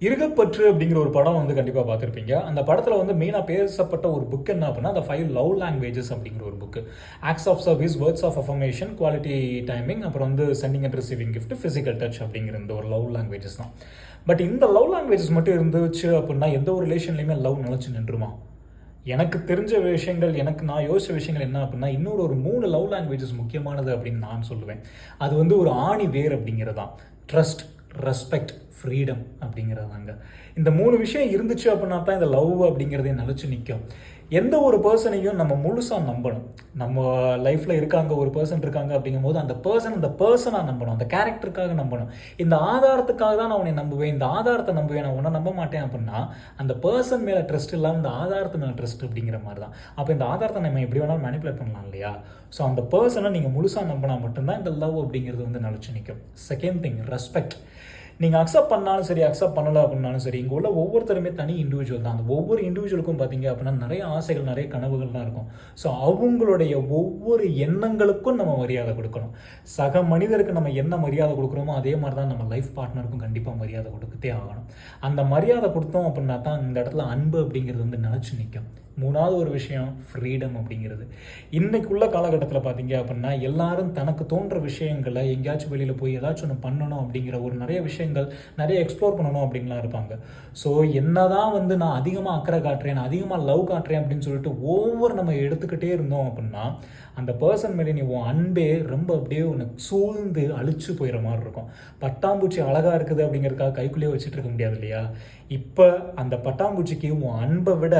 இருகப்பற்று அப்படிங்கிற ஒரு படம் வந்து கண்டிப்பாக பார்த்துருப்பீங்க. அந்த படத்தில் வந்து மெயினாக பேசப்பட்ட ஒரு புக் என்ன அப்படின்னா, அந்த 5 லவ் லாங்குவேஜஸ் அப்படிங்கிற ஒரு book. Acts of service, words of affirmation, quality timing, அப்புறம் வந்து sending and receiving gift, physical touch அப்படிங்கிற இந்த ஒரு லவ் லாங்குவேஜஸ் தான். பட் இந்த லவ் லாங்குவேஜஸ் மட்டும் இருந்துச்சு அப்படின்னா எந்த ஒரு ரிலேஷன்லையுமே லவ் நிலச்சி நின்றுமா? எனக்கு தெரிஞ்ச விஷயங்கள், நான் யோசிச்ச விஷயங்கள் என்ன அப்படின்னா, இன்னொரு ஒரு 3 லவ் லாங்குவேஜஸ் முக்கியமானது அப்படின்னு நான் சொல்லுவேன். அது வந்து ஒரு ஆணி வேர் அப்படிங்கிறது தான். ட்ரஸ்ட், ரெஸ்பெக்ட், ஃப்ரீடம் அப்படிங்கிறதாங்க. இந்த 3 விஷயம் இருந்துச்சு அப்படின்னா தான் இந்த லவ் அப்படிங்கிறதே நிலச்சி நிற்கும். எந்த ஒரு பர்சனையும் நம்ம முழுசாக நம்பணும். நம்ம லைஃப்பில் இருக்காங்க, ஒரு பர்சன் இருக்காங்க அப்படிங்கும்போது அந்த பர்சனாக நம்பணும், அந்த கேரக்டருக்காக நம்பணும். இந்த ஆதாரத்துக்காக தான் நான் உன்னை நம்புவேன், இந்த ஆதாரத்தை நம்புவேன், நான் உன்னை நம்ப மாட்டேன் அப்படின்னா அந்த பர்சன் மேலே ட்ரஸ்ட் இல்லாமல் இந்த ஆதாரத்து மேலே ட்ரஸ்ட் அப்படிங்கிற மாதிரி தான். அப்போ இந்த ஆதாரத்தை நம்ம எப்படி வேணாலும் மேனிப்புலேட் பண்ணலாம் இல்லையா? ஸோ அந்த பர்சனை நீங்கள் முழுசாக நம்பினா மட்டும்தான் இந்த லவ் அப்படிங்கிறது வந்து நிலச்சி நிற்கும். Second thing, respect. நீங்கள் அக்செப்ட் பண்ணாலும் சரி, அக்செப்ட் பண்ணலை அப்படின்னாலும் சரி, இங்கே உள்ள ஒவ்வொருத்தருமே தனி இண்டிவிஜுவல் தான். அந்த ஒவ்வொரு இண்டிவிஜுவலுக்கும் பார்த்தீங்க அப்படின்னா நிறைய ஆசைகள், நிறைய கனவுகள்லாம் இருக்கும். ஸோ அவங்களுடைய ஒவ்வொரு எண்ணங்களுக்கும் நம்ம மரியாதை கொடுக்கணும். சக மனிதருக்கு நம்ம என்ன மரியாதை கொடுக்குறோமோ அதே மாதிரி தான் நம்ம லைஃப் பார்ட்னருக்கும் கண்டிப்பாக மரியாதை கொடுத்தே ஆகணும். அந்த மரியாதை கொடுத்தோம் அப்படின்னா தான் இந்த இடத்துல அன்பு அப்படிங்கிறது வந்து நிலச்சி நிற்கும். 3வது ஒரு விஷயம், ஃப்ரீடம் அப்படிங்கிறது. இன்றைக்குள்ள காலகட்டத்தில் பார்த்தீங்க அப்படின்னா எல்லாரும் தனக்கு தோன்ற விஷயங்களை எங்கேயாச்சும் வெளியில் போய் ஏதாச்சும் ஒன்று பண்ணணும் அப்படிங்கிற ஒரு நிறைய விஷயங்கள், நிறைய எக்ஸ்ப்ளோர் பண்ணணும் அப்படின்லாம் இருப்பாங்க. ஸோ என்னதான் வந்து நான் அதிகமாக அக்கறை காட்டுறேன், நான் அதிகமாக லவ் காட்டுறேன் அப்படின்னு சொல்லிட்டு ஒவ்வொரு நம்ம எடுத்துக்கிட்டே இருந்தோம் அப்படின்னா அந்த பர்சன் மேலே நீ உன் அன்பே ரொம்ப அப்படியே உனக்கு சூழ்ந்து அழிச்சு போயிடுற மாதிரி இருக்கும். பட்டாம்பூச்சி அழகாக இருக்குது அப்படிங்கிறதுக்காக கைக்குள்ளேயே வச்சுட்டு இருக்க முடியாது இல்லையா? இப்போ அந்த பட்டாம்பூச்சிக்கு உன் அன்பை விட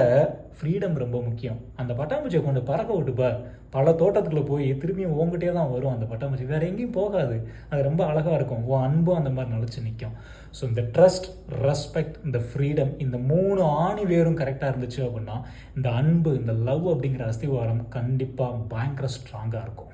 ஃப்ரீடம் ரொம்ப முக்கியம். அந்த பட்டாம்பூச்சியை கொண்டு பறக்க விட்டுப்பா, பல தோட்டத்துக்குள்ளே போய் திரும்பியும் உங்ககிட்டே தான் வரும். அந்த பட்டாம்பூச்சி வேறு எங்கேயும் போகாது. அது ரொம்ப அழகாக இருக்கும். உன் அன்பும் அந்த மாதிரி நிலச்சி நிற்கும். ஸோ இந்த ட்ரஸ்ட், ரெஸ்பெக்ட், இந்த ஃப்ரீடம், இந்த 3 ஆணி வேரும் கரெக்டாக இருந்துச்சு அப்படின்னா இந்த அன்பு, இந்த லவ் அப்படிங்கிற அஸ்திவாரம் கண்டிப்பாக பயங்கர ஸ்ட்ராங்காக இருக்கும்.